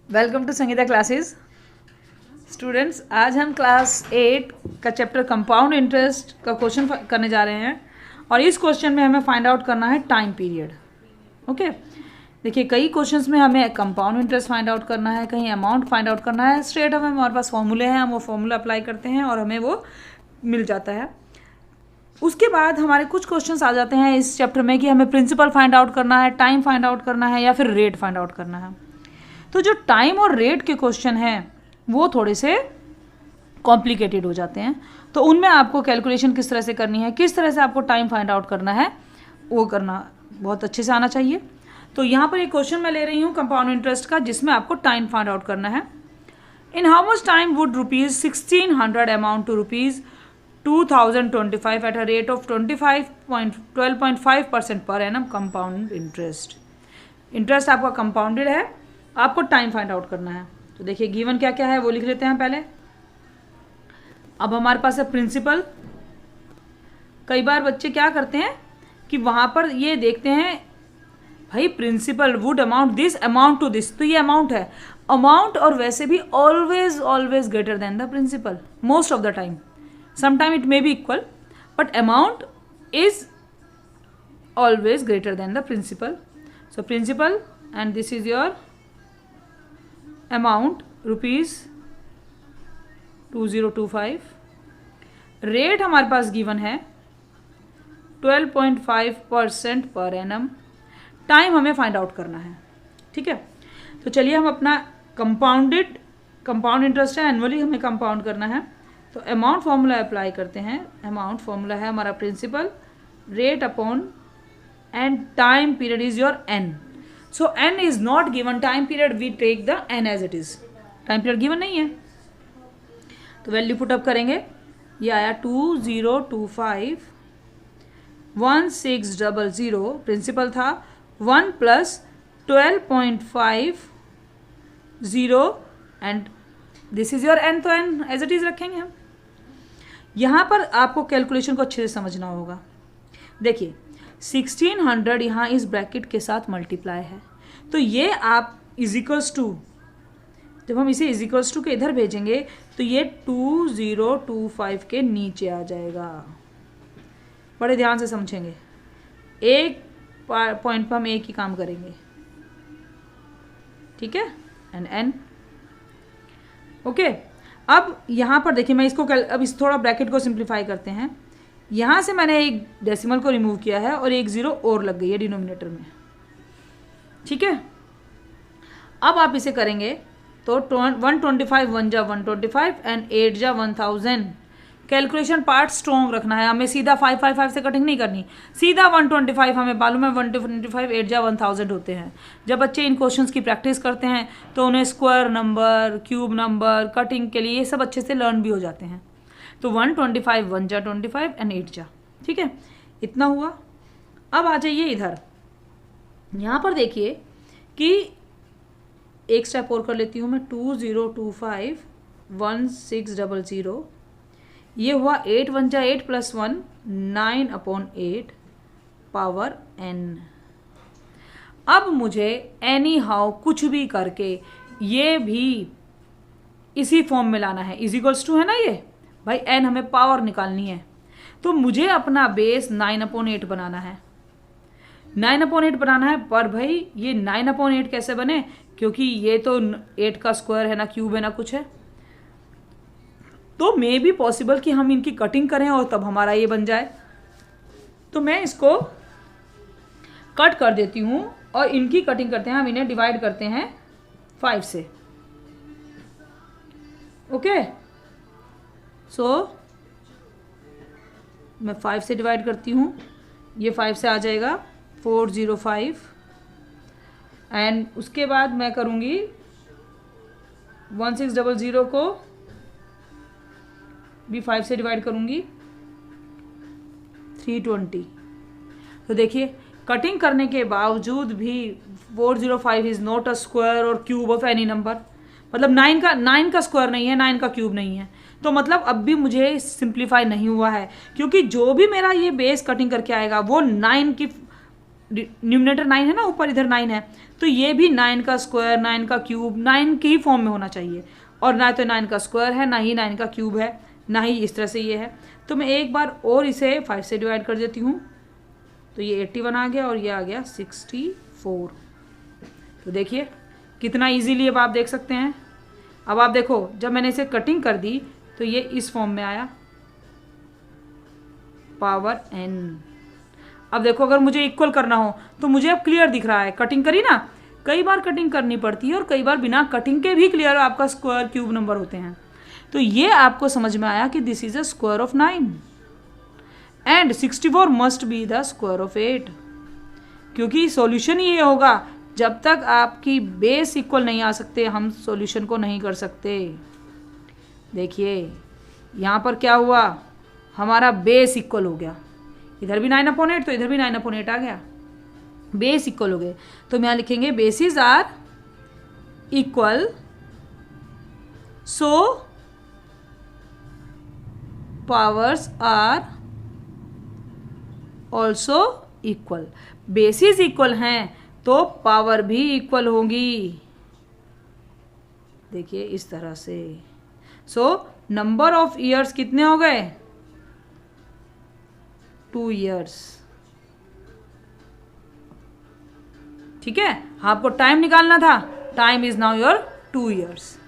Welcome to Sangeeta classes. Students, आज हम class 8 का चैप्टर कंपाउंड इंटरेस्ट का क्वेश्चन करने जा रहे हैं और इस क्वेश्चन में हमें फाइंड आउट करना है टाइम पीरियड। ओके, देखिए कई क्वेश्चंस में हमें कंपाउंड इंटरेस्ट फाइंड आउट करना है, कहीं अमाउंट फाइंड आउट करना है। स्ट्रेट हमें हमारे पास फॉर्मूले हैं, हम वो फॉर्मूला अप्लाई करते हैं और हमें वो मिल जाता है। उसके बाद हमारे कुछ क्वेश्चंस आ जाते हैं इस चैप्टर में कि हमें प्रिंसिपल फाइंड आउट करना है, टाइम फाइंड आउट करना है या फिर रेट फाइंड आउट करना है। तो जो टाइम और रेट के क्वेश्चन हैं वो थोड़े से कॉम्प्लिकेटेड हो जाते हैं, तो उनमें आपको कैलकुलेशन किस तरह से करनी है, किस तरह से आपको टाइम फाइंड आउट करना है, वो करना बहुत अच्छे से आना चाहिए। तो यहाँ पर एक क्वेश्चन मैं ले रही हूँ कंपाउंड इंटरेस्ट का, जिसमें आपको टाइम फाइंड आउट करना है। In how much time would ₹1600 amount to ₹2025 at a rate of 12.5% पर एनम कंपाउंड इंटरेस्ट। इंटरेस्ट आपका कंपाउंडेड है, आपको टाइम फाइंड आउट करना है। तो देखिए गिवन क्या क्या है वो लिख लेते हैं पहले। अब हमारे पास है प्रिंसिपल। कई बार बच्चे क्या करते हैं कि वहां पर ये देखते हैं भाई principal would amount this amount to this, तो ये अमाउंट है। अमाउंट और वैसे भी always greater than the principal most of the time. Sometime it may be equal but amount is always greater than the principal. So principal and this is your amount ₹2025। Rate हमारे पास given है 12.5% पर annum. Time हमें find out करना है, ठीक है। तो चलिए हम अपना कंपाउंड इंटरेस्ट है, एनुअली हमें कंपाउंड करना है। तो अमाउंट फॉर्मूला अप्लाई करते हैं। अमाउंट फॉर्मूला है हमारा principal rate upon and time period is your n. So n is not given, time period we take the n as it is, time period given नहीं है। तो value put up करेंगे, ये आया 20251600। Principal था 1 + 12.50 and this is your n। तो n as it is रखेंगे हम। यहाँ पर आपको कैलकुलेशन को अच्छे से समझना होगा। देखिए 1600 यहाँ इस ब्रैकेट के साथ मल्टीप्लाई है, तो ये आप इजिकल्स टू, जब हम इसे इजिकल्स टू के इधर भेजेंगे तो ये 2025 के नीचे आ जाएगा। बड़े ध्यान से समझेंगे, एक पॉइंट पर हम एक ही काम करेंगे, ठीक है। N okay. अब यहाँ पर देखिए मैं इसको अब इस थोड़ा ब्रैकेट को सिंप्लीफाई करते हैं। यहाँ से मैंने एक डेसिमल को रिमूव किया है और एक जीरो और लग गई है डिनोमिनेटर में, ठीक है। अब आप इसे करेंगे तो 125 1 जा 125 एंड 8 जा 1000। कैलकुलेशन पार्ट स्ट्रॉन्ग रखना है, हमें सीधा 555 से कटिंग नहीं करनी, सीधा 125। हमें मालूम है 125 8 जा 1000 होते हैं। जब बच्चे इन क्वेश्चंस की प्रैक्टिस करते हैं तो उन्हें square number, cube number, cutting के लिए ये सब अच्छे से लर्न भी हो जाते हैं। तो 125 1 जा 25 एंड 8 जा, ठीक है, इतना हुआ। अब आ जाइए इधर, यहाँ पर देखिए कि एक स्टेप और कर लेती हूँ मैं। 20251600, ये हुआ 8 1 जा 8 + 1 9/8 पावर n। अब मुझे एनी हाउ कुछ भी करके ये भी इसी फॉर्म में लाना है। इजिकल्स टू है ना ये भाई, n हमें पावर निकालनी है, तो मुझे अपना बेस 9/8 बनाना है। 9/8 बनाना है, पर भाई ये 9/8 कैसे बने, क्योंकि ये तो 8 का स्क्वायर है ना, क्यूब है ना कुछ है। तो मे भी पॉसिबल कि हम इनकी कटिंग करें और तब हमारा ये बन जाए। तो मैं इसको कट कर देती हूँ और इनकी कटिंग करते हैं, हम इन्हें डिवाइड करते हैं 5 से। ओके, सो मैं 5 से डिवाइड करती हूँ, ये 5 से आ जाएगा 405 एंड उसके बाद मैं करूँगी 1600 को भी 5 से डिवाइड करूँगी 320। तो देखिए कटिंग करने के बावजूद भी 405 इज़ नॉट अ स्क्वायर और क्यूब ऑफ एनी नंबर। मतलब 9 का स्क्वायर नहीं है, 9 का क्यूब नहीं है, तो मतलब अब भी मुझे सिंप्लीफाई नहीं हुआ है, क्योंकि जो भी मेरा ये बेस कटिंग करके आएगा वो 9 की न्यूमिनेटर 9 है ना, ऊपर इधर 9 है, तो ये भी 9 का स्क्वायर, 9 का क्यूब, 9 के ही फॉर्म में होना चाहिए। और ना तो 9 का स्क्वायर है, ना ही 9 का क्यूब है, ना ही इस तरह से ये है। तो मैं एक बार और इसे 5 से डिवाइड कर देती हूँ, तो ये 81 आ गया और ये आ गया 64। तो देखिए कितना इजीली अब आप देख सकते हैं। अब आप देखो, जब मैंने इसे कटिंग कर दी तो ये इस फॉर्म में आया, पावर n। अब देखो, अगर मुझे इक्वल करना हो तो मुझे अब क्लियर दिख रहा है, कटिंग करी ना, कई बार कटिंग करनी पड़ती है और कई बार बिना कटिंग के भी क्लियर आपका स्क्वायर क्यूब नंबर होते हैं। तो ये आपको समझ में आया कि this is a square of 9 and 64 must be the square of 8, क्योंकि सॉल्यूशन ये होगा, जब तक आपकी बेस इक्वल नहीं आ सकते हम सॉल्यूशन को नहीं कर सकते। देखिए यहाँ पर क्या हुआ, हमारा बेस इक्वल हो गया, इधर भी 9/8 तो इधर भी 9/8 आ गया, बेस इक्वल हो गए। तो हम यहाँ लिखेंगे basis are equal, so powers are also equal. Basis equal हैं तो पावर भी इक्वल होंगी। देखिए इस तरह से। सो नंबर ऑफ ईयर्स कितने हो गए, 2 ईयर्स। ठीक है, आपको टाइम निकालना था, time is now your 2 years.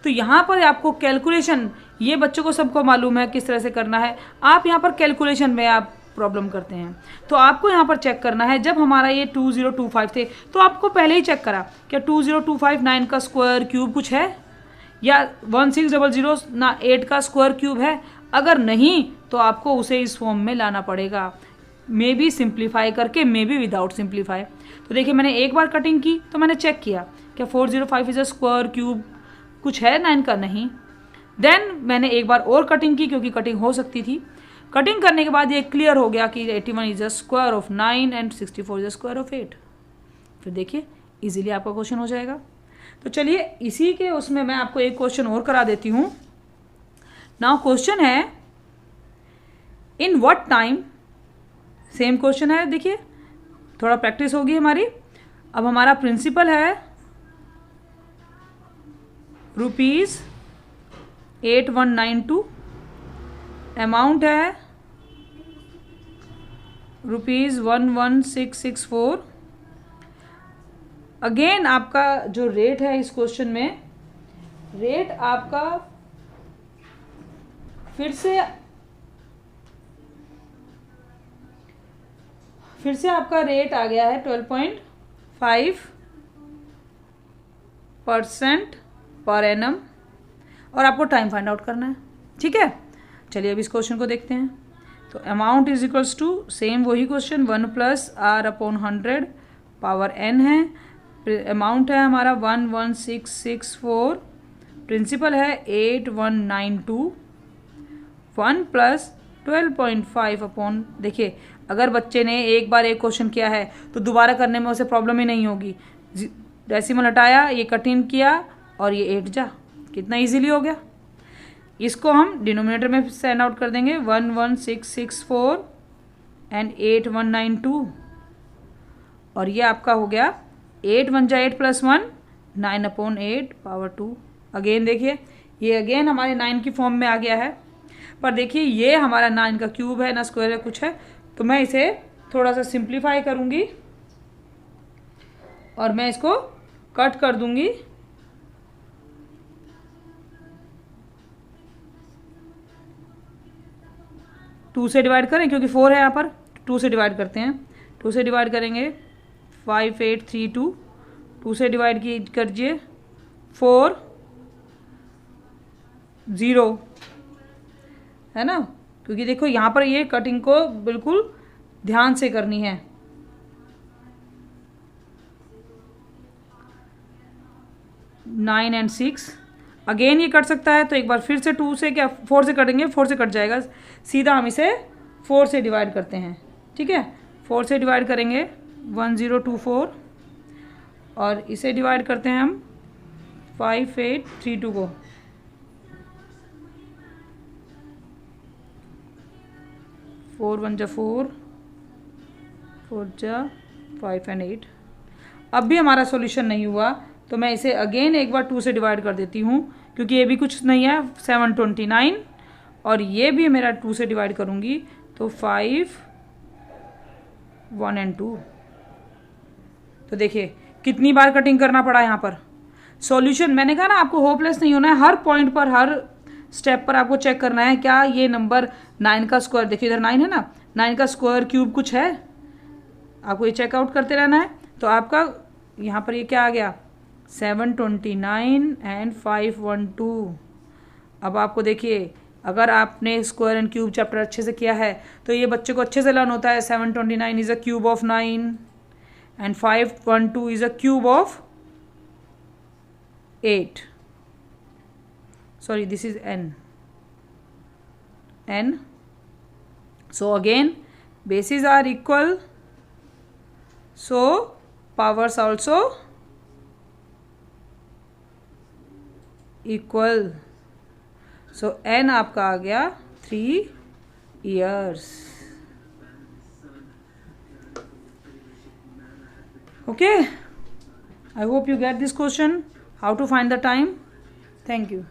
तो यहाँ पर आपको कैलकुलेशन, ये बच्चों को सबको मालूम है किस तरह से करना है। आप यहाँ पर कैलकुलेशन में आप प्रॉब्लम करते हैं, तो आपको यहाँ पर चेक करना है। जब हमारा ये 2025 थे तो आपको पहले ही चेक करा क्या 2025 9 का स्क्वायर क्यूब कुछ है, या 1600 ना 8 का स्क्वायर क्यूब है। अगर नहीं तो आपको उसे इस फॉर्म में लाना पड़ेगा, मे बी सिंप्लीफाई करके, मे बी विदाउट सिंप्लीफाई। तो देखिए मैंने एक बार कटिंग की तो मैंने चेक किया क्या 405 इज अ स्क्वायर क्यूब कुछ है 9 का, नहीं। देन मैंने एक बार और कटिंग की क्योंकि कटिंग हो सकती थी। कटिंग करने के बाद ये क्लियर हो गया कि 81 is a square of 9 and 64 is a square of 8। फिर देखिए इजीली आपका क्वेश्चन हो जाएगा। तो चलिए इसी के उसमें मैं आपको एक क्वेश्चन और करा देती हूँ। नाउ क्वेश्चन है in what time, same question है, देखिए थोड़ा प्रैक्टिस होगी हमारी। अब हमारा प्रिंसिपल है ₹8192, अमाउंट है ₹11664। अगेन आपका जो रेट है इस क्वेश्चन में, रेट आपका फिर से आपका रेट आ गया है 12.5% पर एनम, और आपको टाइम फाइंड आउट करना है। ठीक है, चलिए अब इस क्वेश्चन को देखते हैं। तो amount is equals to same वही क्वेश्चन 1 + R/100 पावर n है। अमाउंट है हमारा 11664, प्रिंसिपल है 8192, 1 + 12.5 देखिए अगर बच्चे ने एक बार एक क्वेश्चन किया है तो दोबारा करने में उसे प्रॉब्लम ही नहीं होगी। डेसिमल हटाया, ये कटिंग किया और ये 8 जा, कितना इजीली हो गया। इसको हम डिनोमिनेटर में सेंड आउट कर देंगे 11664 एंड 8192, और ये आपका हो गया 8 × 8 + 1 9/8 पावर 2। अगेन देखिए ये अगेन हमारे 9 की फॉर्म में आ गया है, पर देखिए ये हमारा 9 का क्यूब है ना स्क्वायर है कुछ है, तो मैं इसे थोड़ा सा सिंप्लीफाई करूंगी और मैं इसको कट कर दूंगी। टू से डिवाइड करें क्योंकि 4 है यहाँ पर, 2 से डिवाइड करते हैं। 2 से डिवाइड करेंगे 5832, 2 से डिवाइड कीजिए 4 0 है ना, क्योंकि देखो यहाँ पर ये कटिंग को बिल्कुल ध्यान से करनी है। 9 और 6 अगेन ये कट सकता है, तो एक बार फिर से 2 से क्या 4 से कटेंगे, 4 से कट जाएगा, सीधा हम इसे 4 से डिवाइड करते हैं। ठीक है, 4 से डिवाइड करेंगे 1024 और इसे डिवाइड करते हैं हम 5832 को। 4 × 1 = 4, 4 जा 5 and 8। अब भी हमारा सॉल्यूशन नहीं हुआ, तो मैं इसे अगेन एक बार 2 से डिवाइड कर देती हूँ, क्योंकि ये भी कुछ नहीं है 729, और ये भी मेरा 2 से डिवाइड करूँगी तो 5 1 and 2। तो देखिए कितनी बार कटिंग करना पड़ा यहाँ पर। सॉल्यूशन मैंने कहा ना आपको होपलेस नहीं होना है, हर पॉइंट पर हर स्टेप पर आपको चेक करना है क्या ये नंबर 9 का स्क्वायर, देखिए इधर 9 है ना, 9 का स्क्वायर क्यूब कुछ है, आपको ये चेकआउट करते रहना है। तो आपका यहाँ पर ये क्या आ गया 729 and 512। अब आपको देखिए अगर आपने स्क्वायर एंड क्यूब चैप्टर अच्छे से किया है तो ये बच्चे को अच्छे से लर्न होता है। 729 is a cube of 9 and 512 is a cube of 8. Sorry, this is n. So again bases are equal, so powers also equal. So n आपका आ गया 3 years. Okay, I hope you get this question, how to find the time. Thank you.